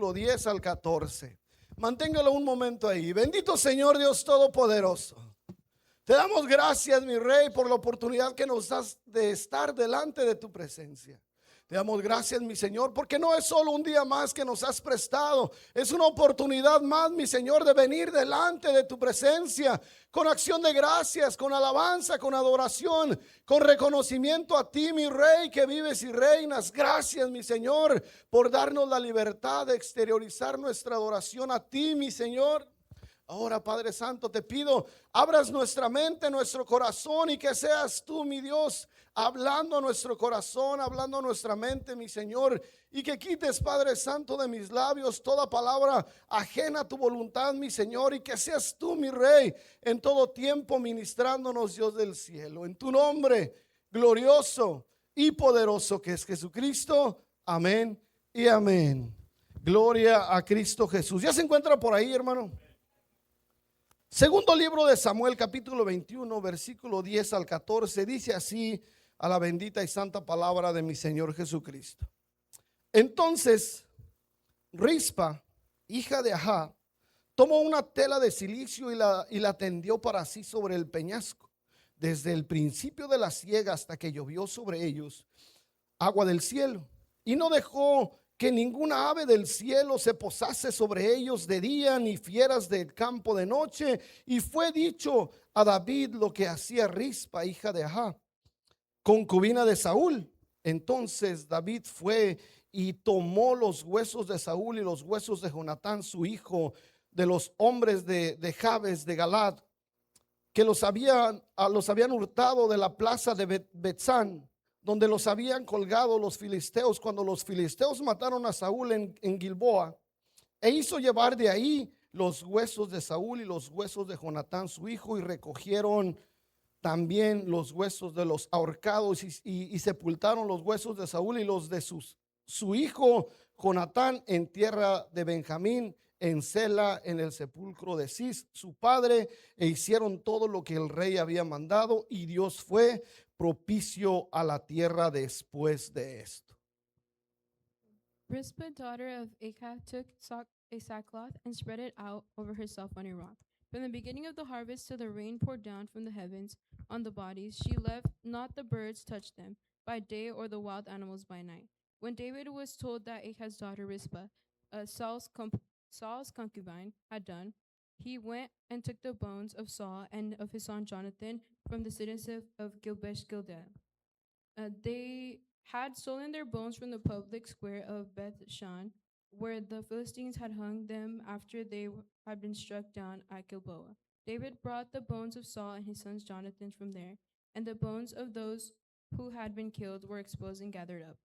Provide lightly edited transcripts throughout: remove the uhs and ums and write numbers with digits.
versículo 10 al 14. Manténgalo un momento ahí. Bendito Señor Dios Todopoderoso. Te damos gracias, mi Rey, por la oportunidad que nos das de estar delante de tu presencia. Te damos gracias, mi Señor, porque no es solo un día más que nos has prestado. Es una oportunidad más, mi Señor, de venir delante de tu presencia con acción de gracias, con alabanza, con adoración, con reconocimiento a ti, mi Rey, que vives y reinas. Gracias, mi Señor, por darnos la libertad de exteriorizar nuestra adoración a ti, mi Señor. Ahora, Padre Santo, te pido, abras nuestra mente, nuestro corazón, y que seas tú, mi Dios, hablando a nuestro corazón, hablando a nuestra mente, mi Señor, y que quites, Padre Santo, de mis labios toda palabra ajena a tu voluntad, mi Señor, y que seas tú, mi Rey, en todo tiempo ministrándonos, Dios del cielo. En tu nombre glorioso y poderoso que es Jesucristo. Amén y amén. Gloria a Cristo Jesús. ¿Ya se encuentra por ahí, hermano? Segundo libro de Samuel, capítulo 21, versículo 10 al 14, dice así a la bendita y santa palabra de mi Señor Jesucristo. Entonces Rispa, hija de Ajá, tomó una tela de silicio y la tendió para sí sobre el peñasco, desde el principio de la siega hasta que llovió sobre ellos agua del cielo, y no dejó que ninguna ave del cielo se posase sobre ellos de día, ni fieras del campo de noche. Y fue dicho a David lo que hacía Rispa, hija de Ajá, concubina de Saúl. Entonces David fue y tomó los huesos de Saúl y los huesos de Jonatán, su hijo, de los hombres de Jabes de Galad, que los habían hurtado de la plaza de Betzán, donde los habían colgado los filisteos cuando los filisteos mataron a Saúl en Gilboa, e hizo llevar de ahí los huesos de Saúl y los huesos de Jonatán su hijo, y recogieron también los huesos de los ahorcados y sepultaron los huesos de Saúl y los de su hijo Jonatán en tierra de Benjamín, en Sela, en el sepulcro de Cis, su padre, e hicieron todo lo que el rey había mandado, y Dios fue propicio a la tierra después de esto. Rizpah, daughter of Achah, took a sackcloth and spread it out over herself on a rock. From the beginning of the harvest till the rain poured down from the heavens on the bodies, she left not the birds touch them by day or the wild animals by night. When David was told that Achaz's daughter Rizpah, Saul's concubine, had done, he went and took the bones of Saul and of his son Jonathan from the citizens of Gilbesh Gilgal. They had stolen their bones from the public square of Beth Shan, where the Philistines had hung them after they had been struck down at Gilboa. David brought the bones of Saul and his sons Jonathan from there, and the bones of those who had been killed were exposed and gathered up.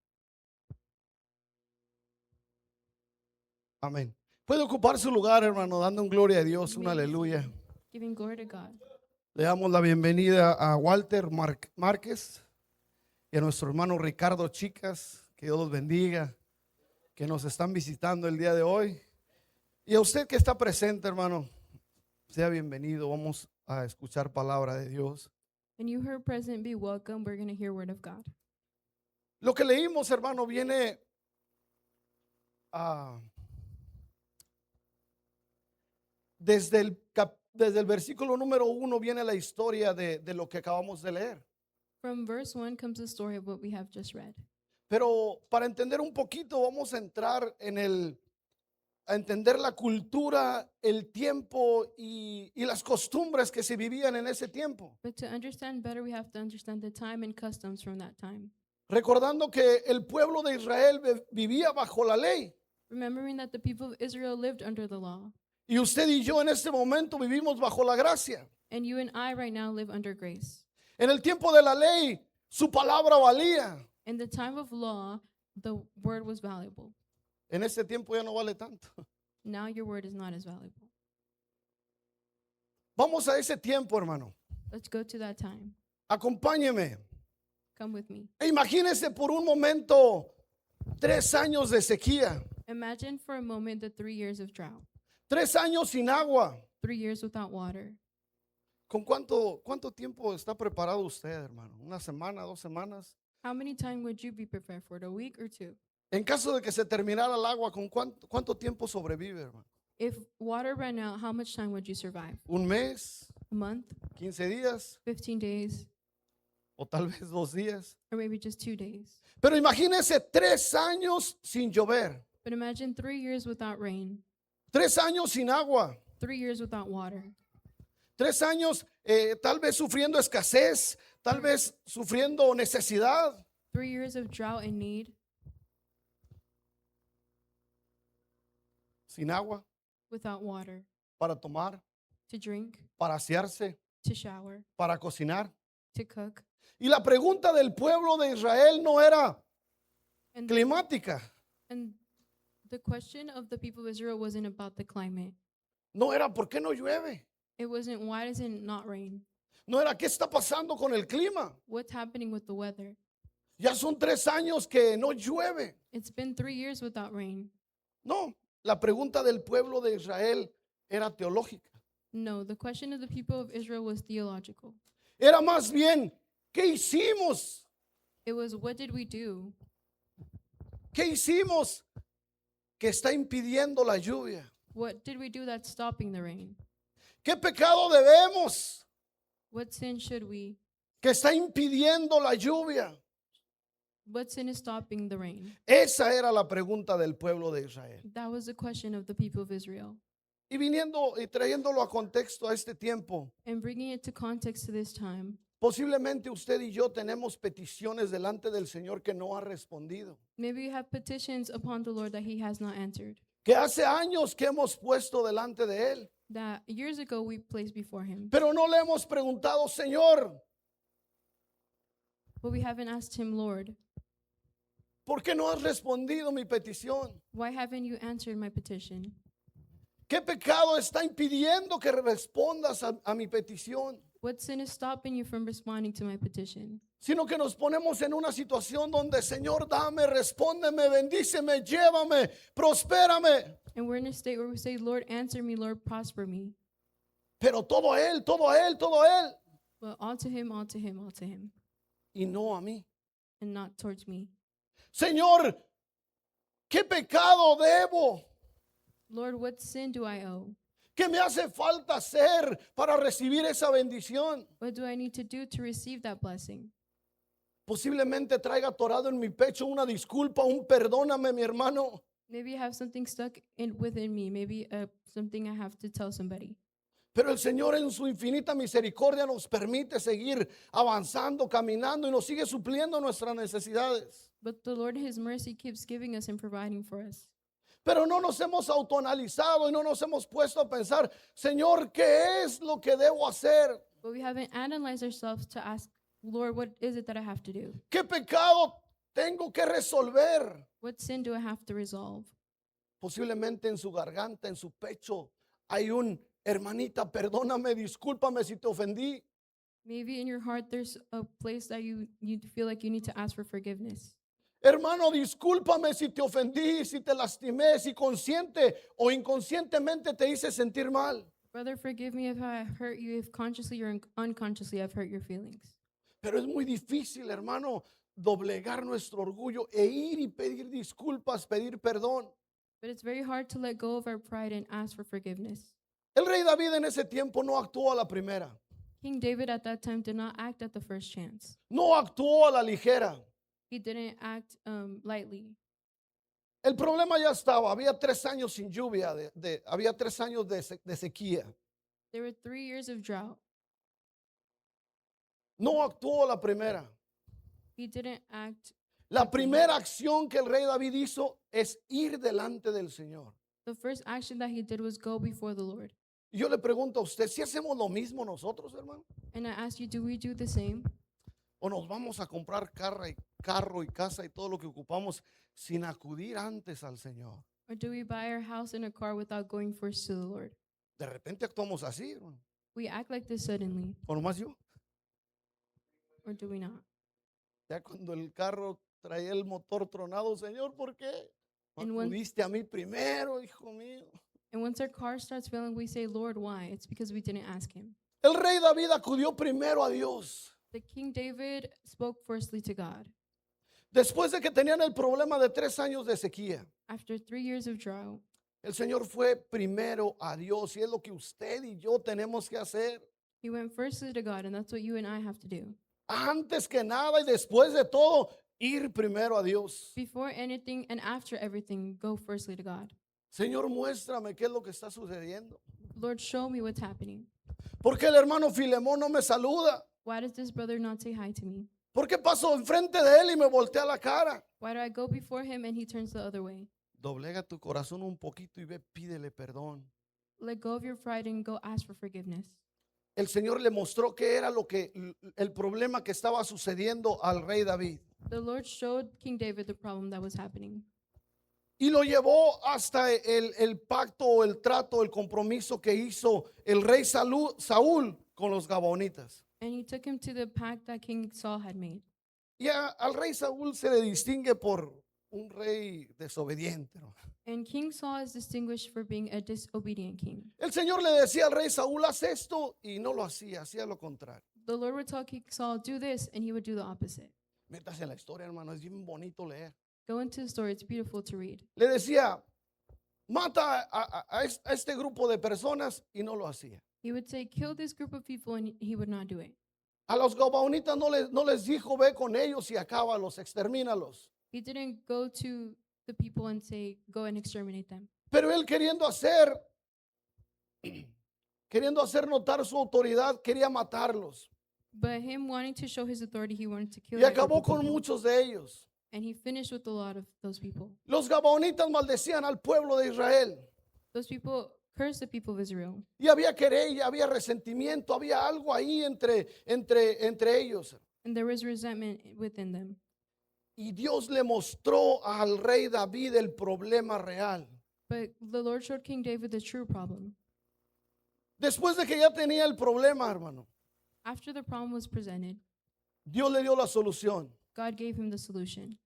Amén. Puede ocupar su lugar, hermano, dando un gloria a Dios, un May be aleluya. seated, giving glory to God. Le damos la bienvenida a Walter Márquez y a nuestro hermano Ricardo Chicas. Que Dios los bendiga, que nos están visitando el día de hoy. Y a usted que está presente, hermano, sea bienvenido. Vamos a escuchar palabra de Dios. And you who are present, be welcome. We're going to hear word of God. Lo que leímos, hermano, viene desde el versículo número 1 viene la historia de lo que acabamos de leer. From verse 1 comes the story of what we have just read. Pero para entender un poquito vamos a entrar a entender la cultura, el tiempo y las costumbres que se vivían en ese tiempo. But to understand better, we have to understand the time and customs from that time. Recordando que el pueblo de Israel vivía bajo la ley. Remembering that the people of Israel lived under the law, Y usted y yo en este momento vivimos bajo la gracia. and you and I right now live under grace. En el tiempo de la ley, su palabra valía. In the time of law, the word was valuable. En este tiempo ya no vale tanto. Now your word is not as valuable. Vamos a ese tiempo, hermano. Let's go to that time. Acompáñeme. Come with me. E imagínese por un momento 3 años de sequía, Imagine for a moment the 3 years of drought, 3 años sin agua. 3 years without water. ¿Con cuánto tiempo está preparado usted, hermano? ¿Una semana, 2 semanas? How many time would you be prepared for it? A week or 2? En caso de que se terminara el agua, ¿con cuánto tiempo sobrevive, hermano? If water ran out, how much time would you survive? ¿Un mes? A month, 15 días, 15 days, o tal vez 2 días. or maybe just 2 days? Pero imagínense 3 años sin llover, But imagine 3 years without rain, 3 años sin agua, 3 years without water, 3 años tal vez sufriendo escasez, tal vez sufriendo necesidad. 3 years of drought and need, Sin agua without water, para tomar, to drink, para asearse, to shower, para cocinar. to cook. Y la pregunta del pueblo de Israel no era And, climática, and the question of the people of Israel wasn't about the climate. no era ¿por qué no llueve? It wasn't, why does it not rain? No era ¿qué está pasando con el clima? What's happening with the weather? Ya son 3 años que no llueve. It's been 3 years without rain. No, la pregunta del pueblo de Israel era teológica. No, the question of the people of Israel was theological. Era más bien, ¿qué hicimos? It was, what did we do? ¿Qué hicimos que está impidiendo la lluvia? What did we do that's stopping the rain? ¿Qué pecado debemos What sin should we? que está impidiendo la lluvia? What sin is stopping the rain? Esa era la pregunta del pueblo de Israel. That was the question of the people of Israel. Y viniendo y trayéndolo a contexto a este tiempo, And bringing it to context to this time, posiblemente usted y yo tenemos peticiones delante del Señor que no ha respondido. maybe you have petitions upon the Lord that He has not answered, Que hace años que hemos puesto delante de Él, that years ago we placed before Him, pero no le hemos preguntado, Señor, but we haven't asked Him, Lord, ¿por qué no has respondido mi petición? why haven't you answered my petition? ¿Qué pecado está impidiendo que respondas a mi petición? What sin is stopping you from responding to my petition? Sino que nos ponemos en una situación donde, Señor, dame, respóndeme, bendíceme, llévame, prospérame. And we're in a state where we say, Lord, answer me, Lord, prosper me. Pero todo a Él, todo a Él, todo a Él. But all to Him, all to Him, all to Him, Y no a mí. and not towards me. Señor, ¿qué pecado debo? Lord, what sin do I owe? ¿Qué me hace falta hacer para recibir esa bendición? What do I need to do to receive that blessing? Posiblemente traiga atorado en mi pecho una disculpa, un perdóname, mi hermano. Maybe I have something stuck within me. Maybe something I have to tell somebody. Pero el Señor en su infinita misericordia nos permite seguir avanzando, caminando y nos sigue supliendo nuestras necesidades. But the Lord in His mercy keeps giving us and providing for us. Pero no nos hemos autoanalizado y no nos hemos puesto a pensar, Señor, ¿qué es lo que debo hacer? But we haven't analyzed ourselves to ask, Lord, what is it that I have to do? ¿Qué pecado tengo que resolver? What sin do I have to resolve? Posiblemente en su garganta, en su pecho, hay un hermanita, perdóname, discúlpame si te ofendí. Maybe in your heart there's a place that you feel like you need to ask for forgiveness. Hermano, discúlpame si te ofendí, si te lastimé, si consciente o inconscientemente te hice sentir mal. Brother, forgive me if I hurt you, if consciously or unconsciously I've hurt your feelings. Pero es muy difícil, hermano, doblegar nuestro orgullo e ir y pedir disculpas, pedir perdón. But it's very hard to let go of our pride and ask for forgiveness. El rey David en ese tiempo no actuó a la primera, King David at that time did not act at the first chance. no actuó a la ligera. He didn't act lightly. El problema ya estaba, había 3 años sin lluvia, había 3 años de sequía. There were 3 years of drought. No actuó a la primera. He didn't act. La primera acción que el rey David hizo es ir delante del Señor. The first action that he did was go before the Lord. Y yo le pregunto a usted, ¿si hacemos lo mismo nosotros, hermano? And I ask you, do we do the same? ¿O nos vamos a comprar carro y casa y todo lo que ocupamos sin acudir antes al Señor? Or do we buy our house and a car without going first to the Lord? De repente actuamos así, hermano. We act like this suddenly, ¿O nomás yo? or do we not? Ya cuando el carro traía el motor tronado, Señor, ¿por qué? No And when- acudiste a mí primero, hijo mío. And once our car starts failing, we say, Lord, why? It's because we didn't ask Him. El rey David acudió primero a Dios. The King David spoke firstly to God. Después de que tenían el problema de 3 años de sequía, After 3 years of drought, el Señor fue primero a Dios y es lo que usted y yo tenemos que hacer. he went firstly to God, and that's what you and I have to do. Antes que nada y después de todo, ir primero a Dios. Before anything and after everything, go firstly to God. Señor, muéstrame qué es lo que está sucediendo. Lord, show me what's happening. ¿Por qué el hermano Filemón no me saluda? Why does this brother not say hi to me? ¿Por qué paso enfrente de él y me voltea la cara? Why do I go before him and he turns the other way? Doblega tu corazón un poquito y ve, pídele perdón. Let go of your pride and go ask for forgiveness. El Señor le mostró qué era el problema que estaba sucediendo al rey David. The Lord showed King David the problem that was happening. Y lo llevó hasta el pacto o el trato, el compromiso que hizo el rey Saúl con los Gabaonitas. And he took him to the pact that King Saul had made. Y al rey Saúl se le distingue por un rey desobediente, ¿no? And King Saul is distinguished for being a disobedient king. El Señor le decía al rey Saúl, haz esto, y no lo hacía, hacía lo contrario. The Lord would tell King Saul, do this, and he would do the opposite. Métase en la historia, hermano, es bien bonito leer. Go into the story, it's beautiful to read. Le decía, mata a este grupo de personas, y no lo hacía. He would say, kill this group of people, and he would not do it. A los Gabaonitas no les dijo, ve con ellos y acábalos, extermínalos. He didn't go to the people and say, go and exterminate them. Pero él queriendo hacer notar su autoridad, quería matarlos. But him wanting to show his authority, he wanted to kill Y that group acabó of con people. muchos de ellos. And he finished with a lot of those people. Los Gabaonitas maldecían al pueblo de Israel. Those people cursed the people of Israel. Y había querella, había resentimiento, había algo ahí entre ellos. And there was resentment within them. Y Dios le mostró al rey David el problema real. But the Lord showed King David the true problem. Después de que ya tenía el problema, hermano, After the problem was presented, Dios le dio la solución. God gave him the solution.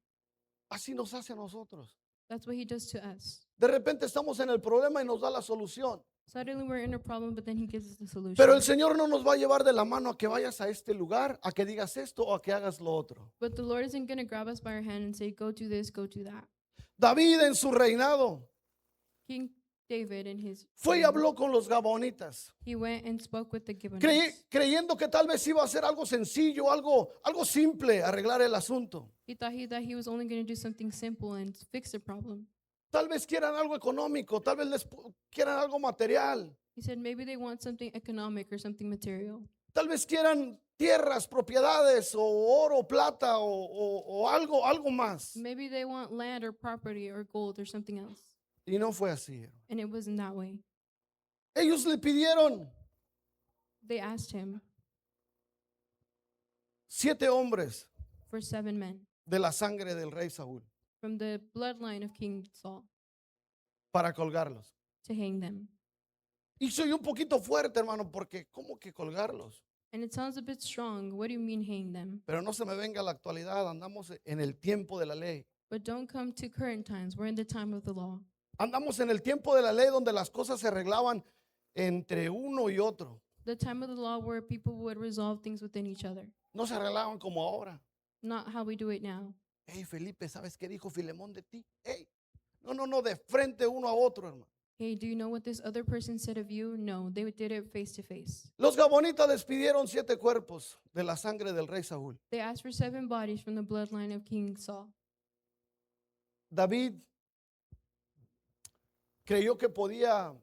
Así nos hace a nosotros. That's what he does to us. De repente estamos en el problema y nos da la solución. Suddenly we're in a problem, but then he gives us the solution. Pero el Señor no nos va a llevar de la mano a que vayas a este lugar, a que digas esto o a que hagas lo otro. But the Lord isn't going to grab us by our hand and say, go do this, go do that. David en su reinado King David in his fue y reign, habló con los Gabaonitas, he went and spoke with the Gibeonites. creyendo que tal vez iba a ser algo sencillo, algo simple, arreglar el asunto. He thought that he was only going to do something simple and fix the problem. Tal vez quieran algo económico, tal vez quieran algo material, He said maybe they want something economic or something material. tal vez quieran tierras, propiedades o oro, plata o algo más. Maybe they want land or property or gold or something else. Y no fue así. And it wasn't that way. Ellos le pidieron They asked him 7 hombres for 7 men de la sangre del rey Saúl from the bloodline of King Saul para colgarlos. to hang them. Y soy un poquito fuerte, hermano, porque ¿cómo que colgarlos? And it sounds a bit strong. What do you mean hang them? Pero no se me venga la actualidad, andamos en el tiempo de la ley. But don't come to current times. We're in the time of the law. Andamos en el tiempo de la ley donde las cosas se arreglaban entre uno y otro. The time of the law where people would resolve things within each other. No se arreglaban como ahora. Not how we do it now. Hey, Felipe, ¿sabes qué dijo Filemón de ti? Hey, no, de frente uno a otro, hermano. Hey, do you know what this other person said of you? No, they did it face to face. Los Gabonitas les pidieron 7 cuerpos de la sangre del rey Saúl. They asked for 7 bodies from the bloodline of King Saul. David creyó que podía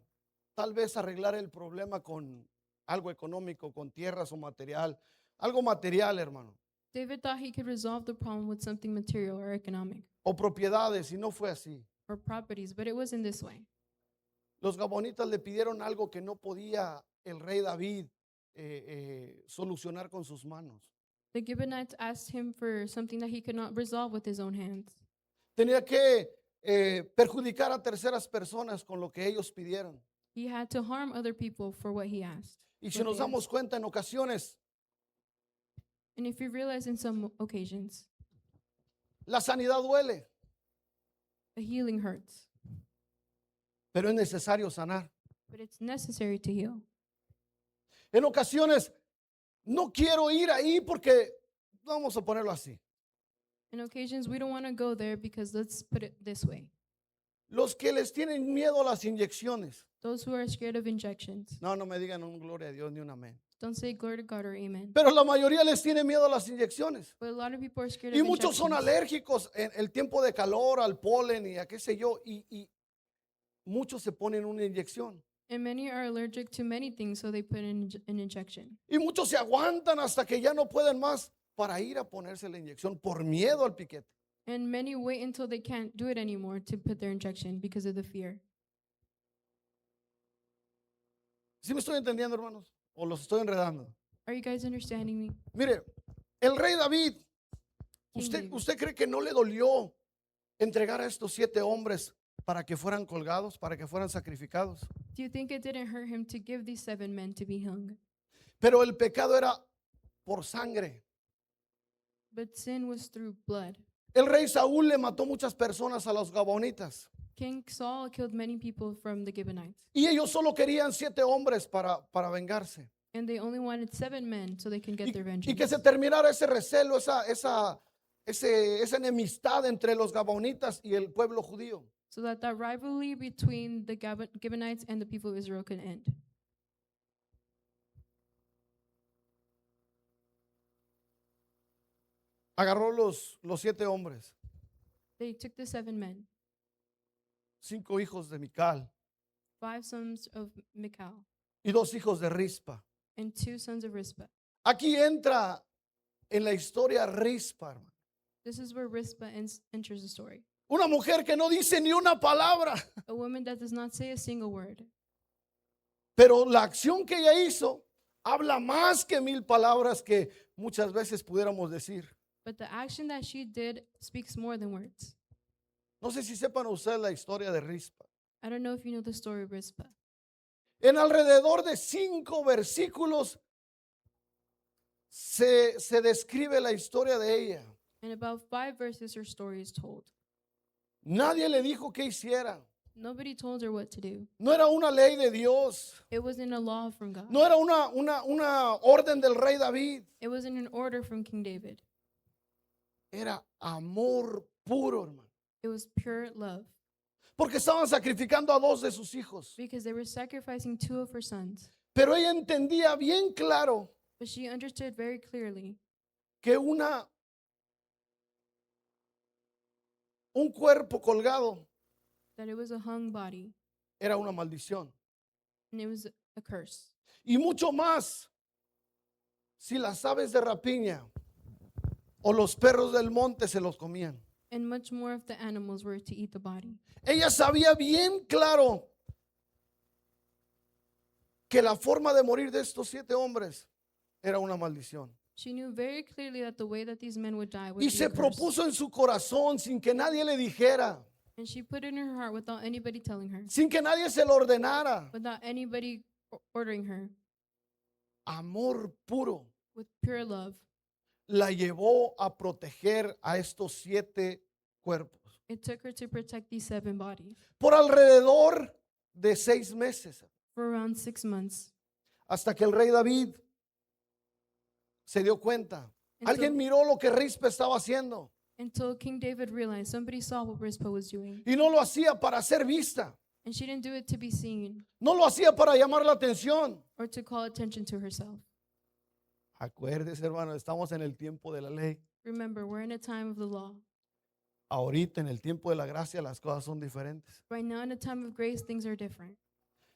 tal vez arreglar el problema con algo económico, con tierras o material. Algo material, hermano. David thought he could resolve the problem with something material or economic O propiedades, y no fue así. or properties, but it wasn't this way. Los Gabonitas le pidieron algo que no podía el rey David solucionar con sus manos. The Gibeonites asked him for something that he could not resolve with his own hands. Tenía que perjudicar a terceras personas con lo que ellos pidieron. He had to harm other people for what he asked. Y si what nos they damos asked. cuenta en ocasiones, And if you realize in some occasions, la sanidad duele, a healing hurts, pero es necesario sanar. but it's necessary to heal. En ocasiones no quiero ir ahí porque, vamos a ponerlo así, In occasions, we don't want to go there because let's put it this way. Los que les tienen miedo a las inyecciones. Those who are scared of injections, No me digan un gloria a Dios ni un amén. don't say glory to God or amen. Pero la mayoría les tiene miedo a las inyecciones. But a lot of people are scared Y of muchos son injections. alérgicos en el tiempo de calor, al polen y a qué sé yo. Y muchos se ponen una inyección. And many are allergic to many things, so they put in an injection. Y muchos se aguantan hasta que ya no pueden más para ir a ponerse la inyección por miedo al piquete. And many wait until they can't do it anymore to put their injection because of the fear. ¿Sí me estoy entendiendo, hermanos? ¿O los estoy enredando? Are you guys understanding me? Mire, el rey David, King David. ¿usted cree que no le dolió entregar a estos 7 hombres para que fueran colgados, para que fueran sacrificados? Do you think it didn't hurt him to give these 7 men to be hung? Pero el pecado era por sangre. But sin was through blood. El rey Saúl le mató muchas personas a los gabonitas. King Saul killed many people from the Gibeonites, Y ellos solo querían 7 hombres para vengarse. and they only wanted 7 men so they can get their Y vengeance. que se terminara ese recelo, esa enemistad entre los gabonitas y el pueblo judío. So that rivalry between the Gibeonites and the people of Israel could end. Agarró los 7 hombres, They took the 7 men, 5 hijos de Mical 5 sons of Michal y 2 hijos de Rispa. and 2 sons of Rizpah. Aquí entra en la historia Rispa, hermano. This is where Rizpah enters the story. Una mujer que no dice ni una palabra, A woman that does not say a single word. pero la acción que ella hizo habla más que 1000 palabras que muchas veces pudiéramos decir. But the action that she did speaks more than words. No sé si sepan ustedes la historia de Rispa. I don't know if you know the story of Rizpah. En alrededor de 5 versículos se describe la historia de ella. In about 5 verses, her story is told. Nadie le dijo qué hiciera. Nobody told her what to do. No era una ley de Dios. It wasn't a law from God. No era una orden del rey David. It wasn't an order from King David. Era amor puro, hermano. It was pure love Porque estaban sacrificando a 2 de sus hijos. because they were sacrificing 2 of her sons. Pero ella entendía bien claro But she understood very clearly que un cuerpo colgado that it was a hung body era una maldición. and it was a curse. Y mucho más si las aves de rapiña o los perros del monte se los comían. And much more if the animals were to eat the body. Ella sabía bien claro que la forma de morir de estos 7 hombres era una maldición. She knew very clearly that the way that these men would die would Y be se a curse. propuso en su corazón sin que nadie le dijera, And she put it in her heart without anybody telling her, sin que nadie se lo ordenara. without anybody ordering her, Amor puro with pure love. la llevó a proteger a estos 7 cuerpos. It took her to protect these 7 bodies Por alrededor de 6 meses, for around 6 months. hasta que el rey David se dio cuenta. Alguien miró lo que Rispa estaba haciendo Until King David realized somebody saw what Rizpah was doing. y no lo hacía para ser vista, And she didn't do it to be seen no lo hacía para llamar la atención. or to call attention to herself. Acuérdese, hermano, estamos en el tiempo de la ley. Remember, we're in a time of the law. Ahorita en el tiempo de la gracia las cosas son diferentes. Right now, in a time of grace, things are different.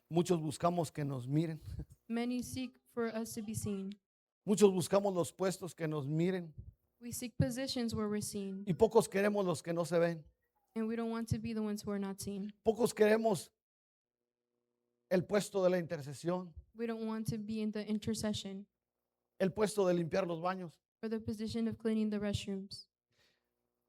Muchos buscamos que nos miren. Many seek for us to be seen. Muchos buscamos los puestos que nos miren. We seek positions where we're seen, Y pocos queremos los que no se ven. and we don't want to be the ones who are not seen. Pocos queremos el puesto de la intercesión, We don't want to be in the intercession el puesto de limpiar los baños. or the position of cleaning the restrooms.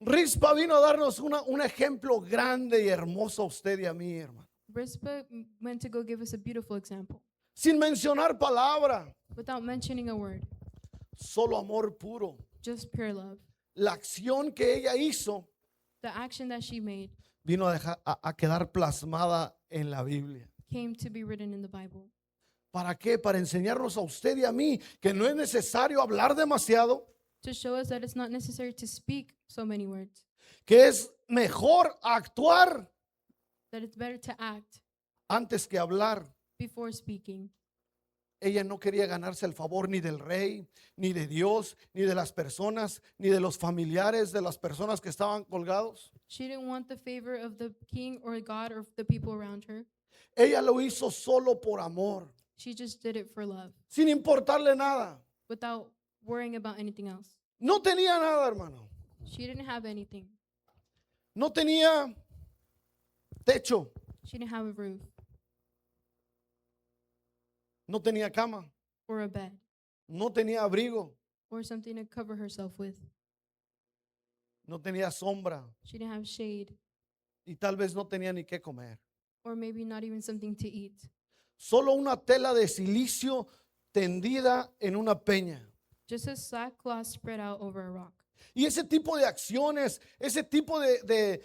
Rispa vino a darnos un ejemplo grande y hermoso a usted y a mí, hermano. Rizpah went to go give us a beautiful example Sin mencionar palabra, without mentioning a word, solo amor puro. just pure love. La acción que ella hizo The action that she made vino a quedar plasmada en la Biblia. came to be written in the Bible. ¿Para qué? Para enseñarnos a usted y a mí que no es necesario hablar demasiado, to show us that it's not necessary to speak so many words, que es mejor actuar that it's better to act antes que hablar. before speaking. Ella no quería ganarse el favor ni del rey, ni de Dios, ni de las personas, ni de los familiares de las personas que estaban colgados. She didn't want the favor of the king or God or the people around her. Ella lo hizo solo por amor, She just did it for love sin importarle nada. without worrying about anything else. No tenía nada, hermano. She didn't have anything. No tenía techo, She didn't have a roof no tenía cama, or a bed no tenía abrigo, or something to cover herself with. no tenía sombra She didn't have shade y tal vez no tenía ni qué comer. or maybe not even something to eat. Solo una tela de silicio tendida en una peña. Just a sackcloth spread out over a rock. Y ese tipo de acciones, ese tipo de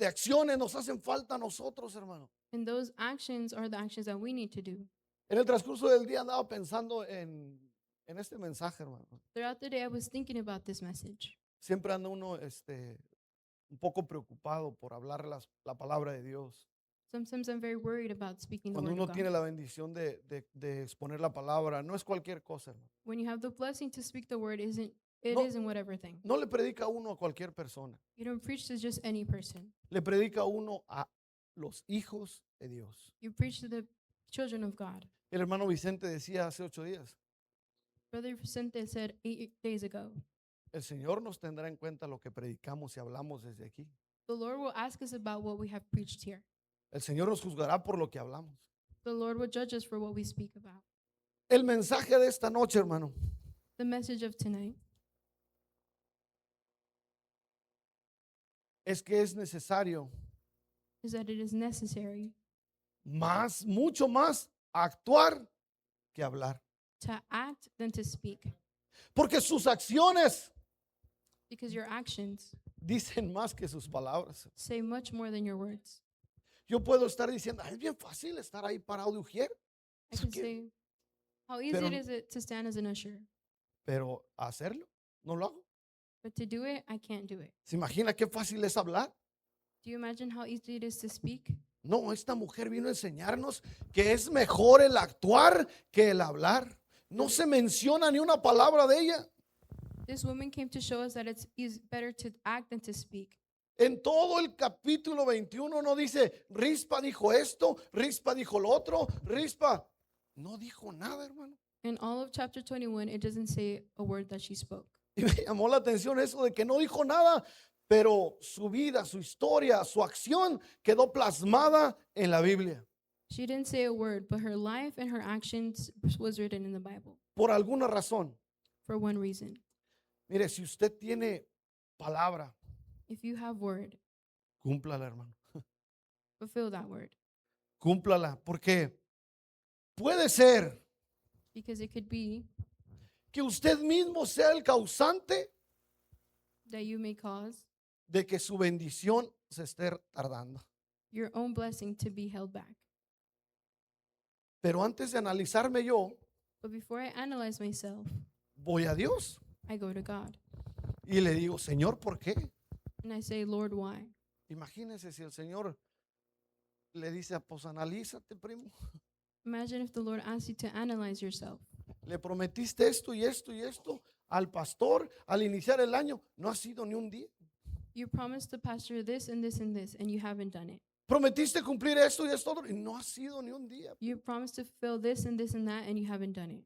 acciones nos hacen falta a nosotros, hermano. And those actions are the actions that we need to do. En el transcurso del día andaba pensando en este mensaje, hermano. Throughout the day, I was thinking about this message. Siempre anda uno un poco preocupado por hablar la palabra de Dios. Sometimes I'm very worried about speaking the Cuando word uno of tiene God. la bendición de exponer la palabra, no es cualquier cosa, hermano. When you have the blessing to speak the word, it No. isn't whatever thing. No le predica uno a cualquier persona. You don't preach to just any person. Le predica uno a los hijos de Dios. You preach to the children of God. El hermano Vicente decía hace 8 días, Brother Vicente said 8 days ago, el Señor nos tendrá en cuenta lo que predicamos y hablamos desde aquí. the Lord will ask us about what we have preached here. El Señor nos juzgará por lo que hablamos. The Lord will judge us for what we speak about. El mensaje de esta noche, hermano, The message of tonight es que es necesario is that it is necessary mucho más actuar que hablar. to act than to speak, Porque sus acciones because your actions dicen más que sus palabras. say much more than your words. Yo puedo estar diciendo, "Ay, es bien fácil estar ahí parado de ujier", I can Okay. say, how easy Pero- it is it to stand as an usher, pero hacerlo no lo hago. but to do it, I can't do it. ¿Se imagina qué fácil es hablar? Do you imagine how easy it is to speak? No, esta mujer vino a enseñarnos que es mejor el actuar que el hablar. No se menciona ni una palabra de ella. This woman came to show us that it's better to act than to speak. En todo el capítulo 21 no dice, Rispa dijo esto, Rispa dijo lo otro, Rispa no dijo nada, hermano. In all of chapter 21, it doesn't say a word that she spoke. Y me llamó la atención eso de que no dijo nada, pero su vida, su historia, su acción quedó plasmada en la Biblia. She didn't say a word, but her life and her actions was written in the Bible Por alguna razón. for one reason. Mire, si usted tiene palabra, If you have word, cúmplala, hermano. fulfill that word, Cúmplala, porque puede ser because it could be que usted mismo sea el causante that you may cause de que su bendición se esté tardando. your own blessing to be held back. Pero antes de analizarme yo, But before I analyze myself, voy a Dios I go to God y le digo, Señor, ¿por qué? and I say, Lord, why? Imagínese si el Señor le dice, pues analízate, primo. Imagine if the Lord asks you to analyze yourself. Le prometiste esto y esto y esto al pastor al iniciar el año. No ha sido ni un día. You promised the pastor this and this and this, and you haven't done it. Prometiste cumplir esto y esto otro y no ha sido ni un día. You promised to fulfill this and this and that, and you haven't done it.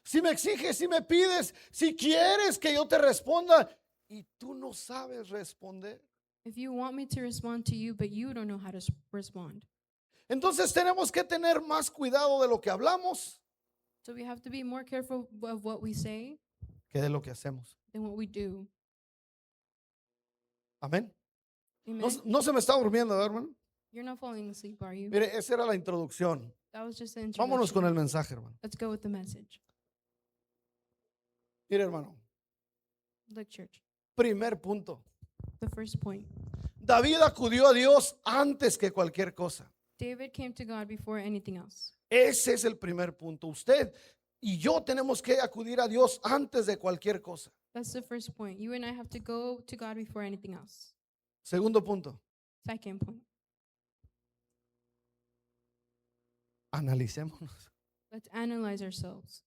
Si me exiges, si me pides, si quieres que yo te responda y tú no sabes responder. If you want me to respond to you, but you don't know how to respond. Entonces tenemos que tener más cuidado de lo que hablamos So we have to be more careful of what we say que de lo que hacemos. than what we do. Amén. Amen. No se me está durmiendo, ¿verdad, hermano? You're not falling asleep, are you? Mire, esa era la introducción. That was just the Vámonos con introduction. el mensaje, hermano. Let's go with the message. Mire, hermano, Look, church. primer punto. The first point. David acudió a Dios antes que cualquier cosa. David came to God before anything else. Ese es el primer punto. Usted y yo tenemos que acudir a Dios antes de cualquier cosa. That's the first point. You and I have to go to God before anything else. Segundo punto, Second point. analicémonos. Let's analyze ourselves.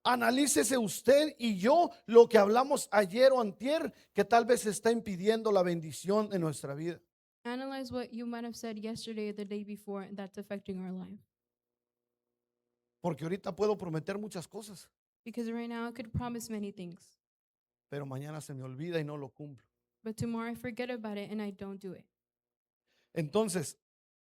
Analícese usted y yo lo que hablamos ayer o antier que tal vez está impidiendo la bendición en nuestra vida. Analyze what you might have said yesterday or the day before that's affecting our life. Porque ahorita puedo prometer muchas cosas, Because right now I could promise many things, pero mañana se me olvida y no lo cumplo. but tomorrow I forget about it and I don't do it. Entonces,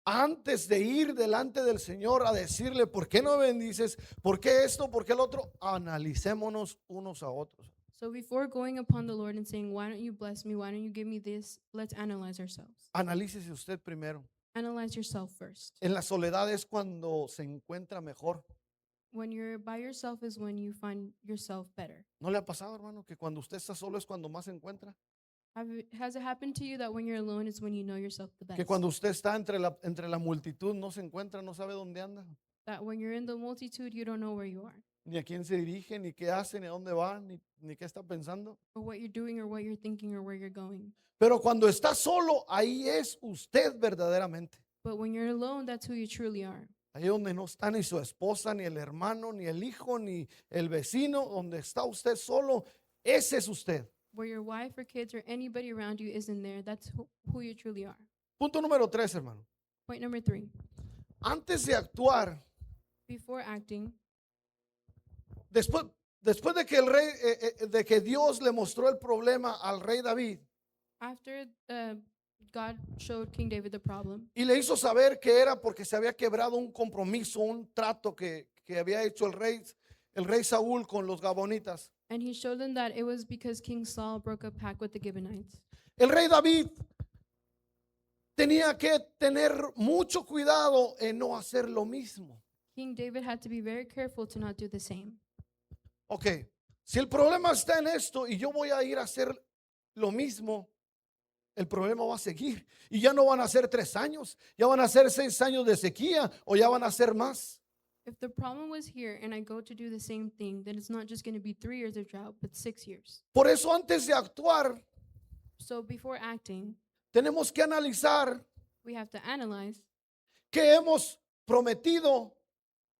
antes de ir delante del Señor a decirle, ¿por qué no bendices? ¿Por qué esto? ¿Por qué el otro? Analicémonos unos a otros. So before going upon the Lord and saying, why don't you bless me? Why don't you give me this? Let's analyze ourselves. Analícese usted primero. Analyze yourself first. En la soledad es cuando se encuentra mejor. When you're by yourself is when you find yourself better. ¿No le ha pasado, hermano, que cuando usted está solo es cuando más se encuentra? Has it happened to you that when you're alone is when you know yourself the best? Que cuando usted está entre la multitud no se encuentra, no sabe dónde anda, That when you're in the multitude, you don't know where you are, ni a quién se dirige, ni qué hace, ni a dónde va, ni qué está pensando. or what you're doing, or what you're thinking, or where you're going. Pero cuando está solo, ahí es usted verdaderamente. But when you're alone, that's who you truly are. Ahí donde no está ni su esposa, ni el hermano, ni el hijo, ni el vecino, donde está usted solo, ese es usted. Where your wife or kids or anybody around you isn't there, that's who you truly are. Punto número 3, hermano. Point number 3. Antes de actuar, Before acting, después de que el rey, de que Dios le mostró el problema al rey David after God showed King David the problem, y le hizo saber que era porque se había quebrado un compromiso, un trato que había hecho el rey Saúl con los gabonitas. and he showed them that it was because King Saul broke a pact with the Gibeonites. El rey David tenía que tener mucho cuidado en no hacer lo mismo. King David had to be very careful to not do the same. Ok, si el problema está en esto y yo voy a ir a hacer lo mismo, el problema va a seguir. Y ya no van a ser 3 años, ya van a ser 6 años de sequía o ya van a ser más. If the problem was here and I go to do the same thing, then it's not just going to be 3 years of drought, but 6 years. Por eso antes de actuar, So before acting, tenemos que analizar we have to analyze qué hemos prometido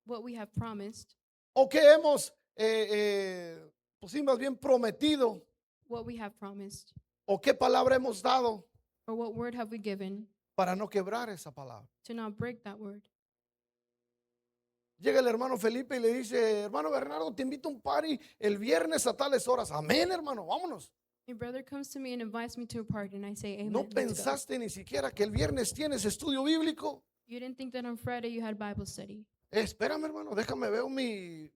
what we have promised, o qué hemos, pues sí, más bien prometido what we have promised, o qué palabra hemos dado or what word have we given para no quebrar esa palabra. to not break that word. Llega el hermano Felipe y le dice, hermano Bernardo, te invito a un party el viernes a tales horas. Amén, hermano, vámonos. My brother comes to me and invites me to a party, and I say, amen. No let's go. pensaste ni siquiera que el viernes tienes estudio bíblico. You didn't think that on Friday you had Bible study. Espérame, hermano, déjame ver mi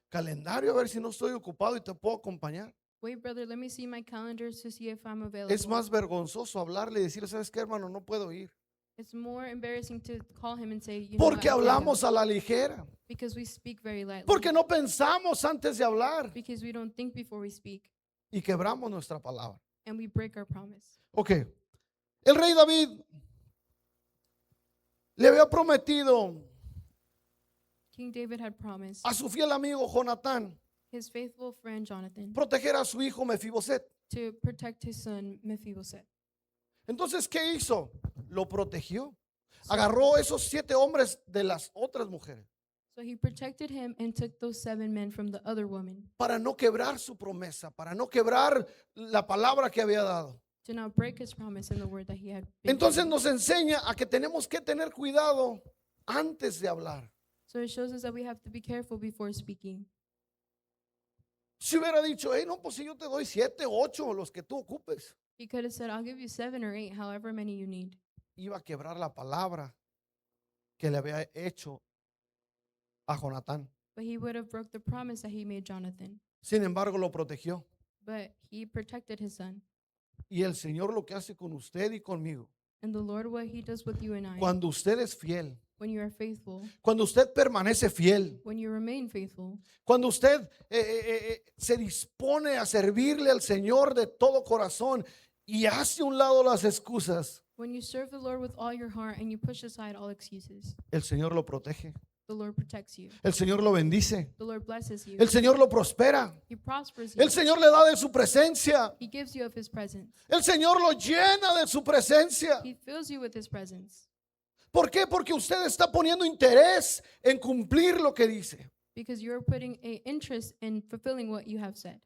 calendario a ver si no estoy ocupado y te puedo acompañar. Wait, brother, let me see my calendar to see if I'm available. Es más vergonzoso hablarle y decirle, ¿sabes qué, hermano? No puedo ir. It's more embarrassing to call him and say, you know what, Porque I can't go. hablamos a la ligera. Because we speak very lightly. Porque no pensamos antes de hablar Because we don't think before we speak, y quebramos nuestra palabra. and we break our promise. Ok. El rey David le había prometido King David had promised a su fiel amigo Jonatán his faithful friend Jonathan proteger a su hijo Mefiboset. to protect his son Mephibosheth. Entonces, ¿qué hizo? Lo protegió. Agarró esos 7 hombres de las otras mujeres So he protected him and took those 7 men from the other woman para no quebrar su promesa, para no quebrar la palabra que había dado. to not break his promise and the word that he had been Entonces given. nos enseña a que tenemos que tener cuidado antes de hablar. So it shows us that we have to be careful before speaking. Si hubiera dicho, hey, no, pues si yo te doy 7, 8, los que tú ocupes, He could have said, I'll give you 7 or 8, however many you need. iba a quebrar la palabra que le había hecho a Jonatán. But he would have broke the promise that he made Jonathan. Sin embargo, lo protegió. But he protected his son. Y el Señor lo que hace con usted y conmigo, And the Lord, what he does with you and I, cuando usted es fiel, when you are faithful, cuando usted permanece fiel, when you remain faithful, cuando usted se dispone a servirle al Señor de todo corazón y hace a un lado las excusas, when you serve the Lord with all your heart and you push aside all excuses, el Señor lo protege. The Lord protects you. El Señor lo bendice. The Lord blesses you. El Señor lo prospera. He prospers you. El Señor le da de su presencia. He gives you of His presence. El Señor lo llena de su presencia. He fills you with His presence. ¿Por qué? Porque usted está poniendo interés en cumplir lo que dice. Because you're putting an interest in fulfilling what you have said.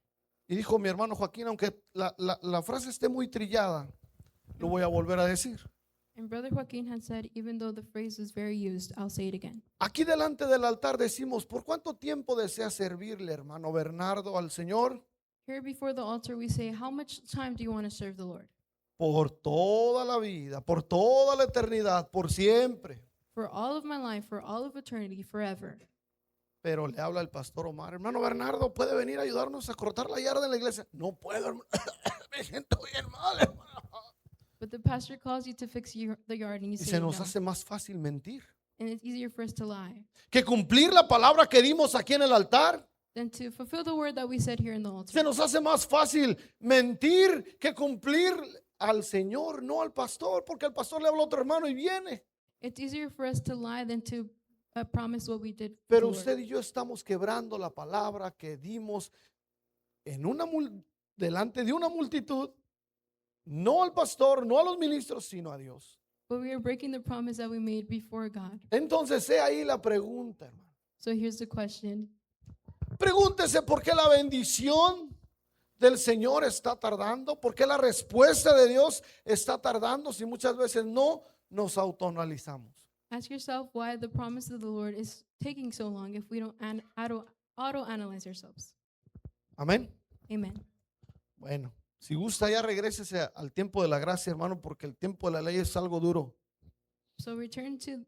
Y dijo mi hermano Joaquín, aunque la frase esté muy trillada, lo voy a volver a decir. And Brother Joaquin had said, even though the phrase is very used, I'll say it again. Aquí delante del altar decimos, ¿por cuánto tiempo desea servirle, hermano Bernardo, al Señor? Here before the altar, we say, how much time do you want to serve the Lord? Por toda la vida, por toda la eternidad, por siempre. For all of my life, for all of eternity, forever. Pero le habla el pastor Omar, hermano Bernardo, ¿puede venir a ayudarnos a cortar la yarda en la iglesia? No puedo, hermano. Me siento bien mal, hermano. But the pastor calls you to fix the yard and you Y say se nos no. hace más fácil mentir And it's easier for us to lie que cumplir la palabra que dimos aquí en el altar. than to fulfill the word that we said here in the Se altar. nos hace más fácil mentir que cumplir al Señor, no al pastor, porque el pastor le habla a otro hermano y viene. It's easier for us to lie than to promise what we did. for the Pero Lord. usted y yo estamos quebrando la palabra que dimos en delante de una multitud, no al pastor, no a los ministros, sino a Dios. But we are breaking the promise that we made before God. Entonces, he ahí la pregunta, hermano. So here's the question. Pregúntese por qué la bendición del Señor está tardando, por qué la respuesta de Dios está tardando si muchas veces no nos autoanalizamos. Ask yourself why the promise of the Lord is taking so long if we don't auto-analyze ourselves. Amén. Amen. Bueno, si gusta ya regrésese al tiempo de la gracia, hermano, porque el tiempo de la ley es algo duro. So return to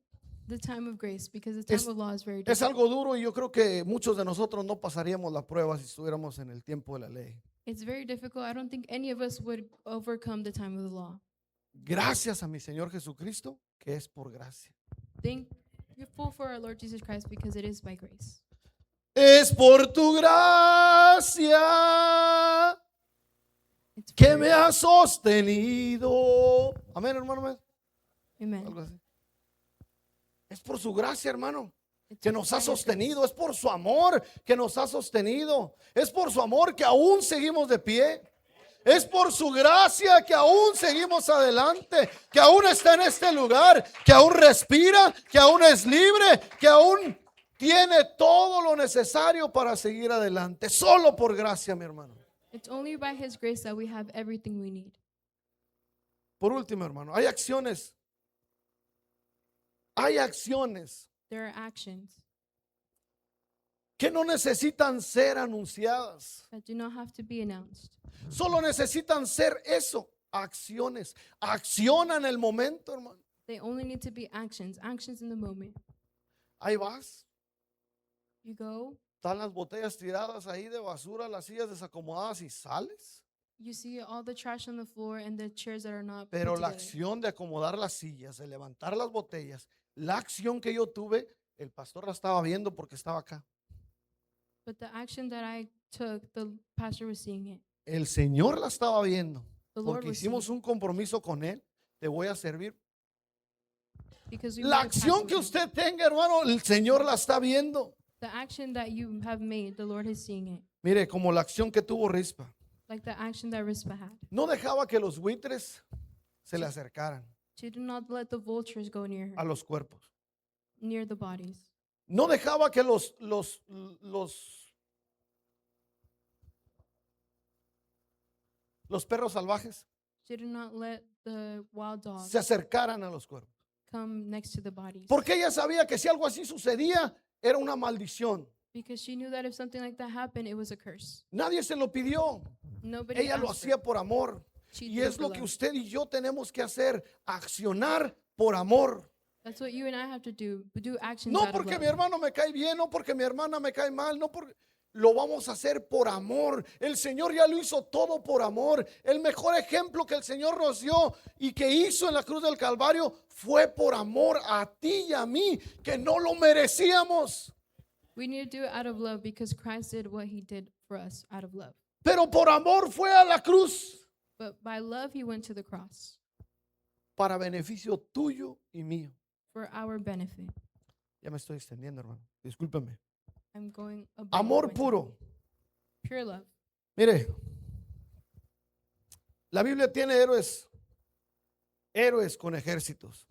the time of grace because the time Es- of law is very Es difficult. algo duro y yo creo que muchos de nosotros no pasaríamos la prueba si estuviéramos en el tiempo de la ley. It's very difficult. I don't think any of us would overcome the time of the law. Gracias a mi Señor Jesucristo, que es por gracia. Thankful for our Lord Jesus Christ because it is by grace. Es por tu gracia It's que for- me ha sostenido. Amén, hermano. Amen. Algo así. Es por su gracia, hermano, It's que nos ha by His grace. sostenido. Es por su amor que nos ha sostenido. Es por su amor que aún seguimos de pie. Es por su gracia que aún seguimos adelante, que aún está en este lugar, que aún respira, que aún es libre, que aún tiene todo lo necesario para seguir adelante. Solo por gracia, mi hermano. It's only by His grace that we have everything we need. Por último, hermano, hay acciones. Hay acciones There are actions que no necesitan ser anunciadas. that do not have to be announced. Solo necesitan ser eso, acciones. Acciona en el momento, hermano. They only need to be actions in the moment. Ahí vas. You go, Están las botellas tiradas ahí de basura, las sillas desacomodadas y sales. you see all the trash on the floor and the chairs that are not Pero put la together. acción de acomodar las sillas, de levantar las botellas, la acción que yo tuve, el pastor la estaba viendo porque estaba acá. But the action that I took, the pastor was seeing it. El Señor la estaba viendo The Lord porque was seeing hicimos it un compromiso con Él. Te voy a servir. because we La made a pact acción with que him. usted tenga, hermano, el Señor la está viendo. The action that you have made, the Lord is seeing it. Mire, como la acción que tuvo Rispa. Like the action that Rizpah had. No dejaba que los buitres se le acercaran She did not let the vultures go near her, a los cuerpos. near the bodies. No dejaba que los perros salvajes She did not let the wild dogs se acercaran a los cuerpos. come next to the bodies. Porque ella sabía que si algo así sucedía, era una maldición. Because she knew that if something like that happened, it was a curse. Nadie se lo pidió. Nobody Ella lo asked for hacía it. por amor. She Y did it es for lo que love. usted y yo tenemos que hacer, accionar por amor. That's what you and I have to do. Do actions No out of porque love. mi hermano me cae bien, no porque mi hermana me cae mal, no porque lo vamos a hacer por amor. El Señor ya lo hizo todo por amor. El mejor ejemplo que el Señor nos dio y que hizo en la cruz del Calvario fue por amor a ti y a mí, que no lo merecíamos. We need to do it out of love because Christ did what He did for us out of love. Pero por amor fue a la cruz But by love, He went to the cross para beneficio tuyo y mío. for our benefit. Ya me estoy extendiendo, hermano. Discúlpeme. I'm going above Amor my time. puro. Pure love. Mire, la Biblia tiene héroes con ejércitos.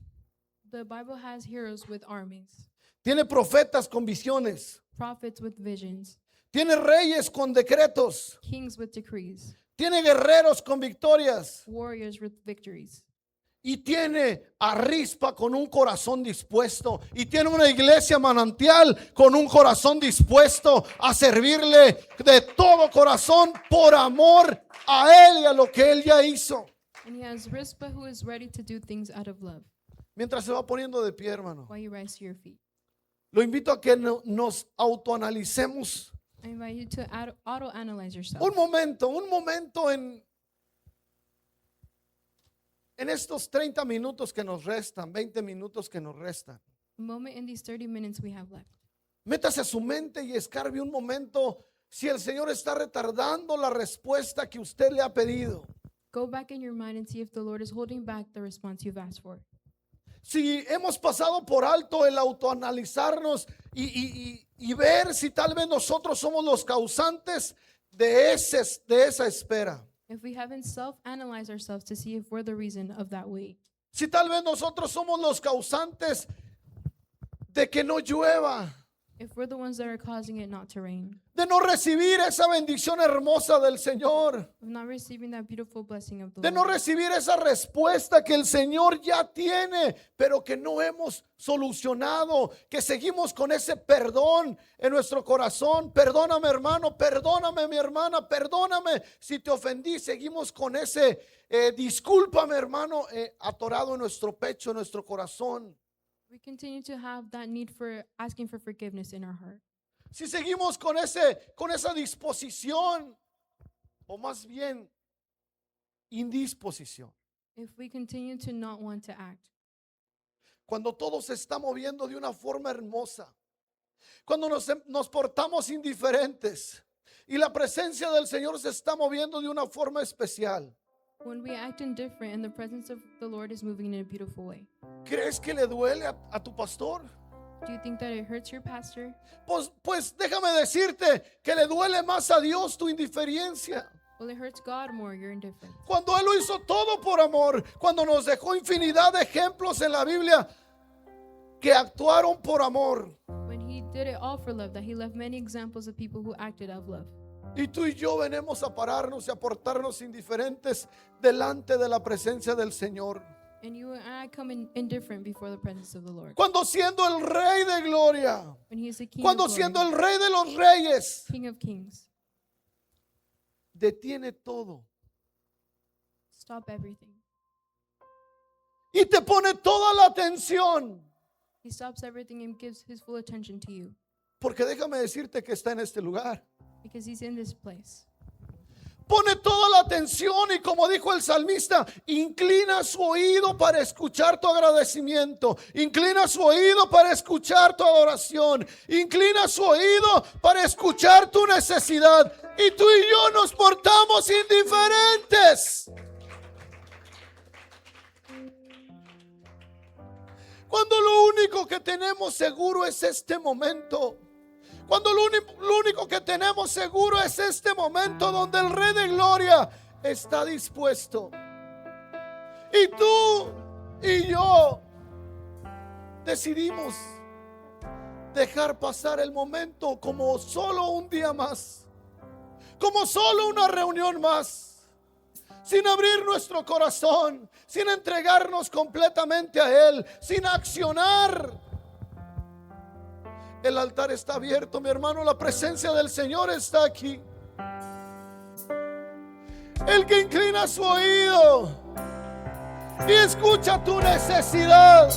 The Bible has heroes with armies, Tiene profetas con visiones. prophets with visions, Tiene reyes con decretos. kings with decrees, Tiene guerreros con victorias. warriors with victories. Y tiene a Rispa con un corazón dispuesto. Y tiene una iglesia manantial con un corazón dispuesto a servirle de todo corazón por amor a Él y a lo que Él ya hizo. And he has Rizpah who is ready to do things out of love. Mientras se va poniendo de pie, hermano, While you rise to your feet, lo invito a que nos autoanalicemos. I invite you to auto-analyze yourself. Un momento en estos 30 minutos que nos restan, 20 minutos que nos restan. A moment in these 30 minutes we have left. Métase a su mente y escarbe un momento si el Señor está retardando la respuesta que usted le ha pedido. Go back in your mind and see if the Lord is holding back the response you've asked for. Si hemos pasado por alto el autoanalizarnos y ver si tal vez nosotros somos los causantes de esa espera. If we haven't self-analyzed ourselves to see if we're the reason of that wait. Si tal vez nosotros somos los causantes de que no llueva, If we're the ones that are causing it not to rain. de no recibir esa bendición hermosa del Señor, Of not receiving that beautiful blessing of the de no Lord. recibir esa respuesta que el Señor ya tiene, pero que no hemos solucionado, que seguimos con ese perdón en nuestro corazón. Perdóname, hermano, perdóname, mi hermana, perdóname si te ofendí. Seguimos con ese discúlpame, hermano, atorado en nuestro pecho, en nuestro corazón. We continue to have that need for asking for forgiveness in our heart. Si seguimos con esa disposición, o más bien indisposición, If we continue to not want to act. cuando todo se está moviendo de una forma hermosa, cuando nos portamos indiferentes y la presencia del Señor se está moviendo de una forma especial, When we act indifferent and the presence of the Lord is moving in a beautiful way. ¿crees que le duele a tu pastor? Do you think that it hurts your pastor? Pues déjame decirte que le duele más a Dios tu indiferencia. Well, it hurts God more, your indifference. Cuando Él lo hizo todo por amor, cuando nos dejó infinidad de ejemplos en la Biblia que actuaron por amor. When he did it all for love, that he left many examples of people who acted out of love. Y tú y yo venimos a pararnos y a portarnos indiferentes delante de la presencia del Señor. And you and I come in indifferent before the presence of the Lord. Cuando siendo el Rey de Gloria, When he is the King cuando of siendo glory, el Rey de los Reyes, King of kings, detiene todo stop everything. y te pone toda la atención. He stops everything and gives his full attention to you Porque déjame decirte que está en este lugar. because he's in this place. Pone toda la atención y como dijo el salmista, inclina su oído para escuchar tu agradecimiento. Inclina su oído para escuchar tu adoración. Inclina su oído para escuchar tu necesidad. Y tú y yo nos portamos indiferentes. Cuando lo único que tenemos seguro es este momento. Cuando lo único que tenemos seguro es este momento donde el Rey de Gloria está dispuesto. Y tú y yo decidimos dejar pasar el momento como solo un día más, como solo una reunión más, sin abrir nuestro corazón, sin entregarnos completamente a Él, sin accionar. El altar está abierto, mi hermano, la presencia del Señor está aquí. El que inclina su oído y escucha tu necesidad.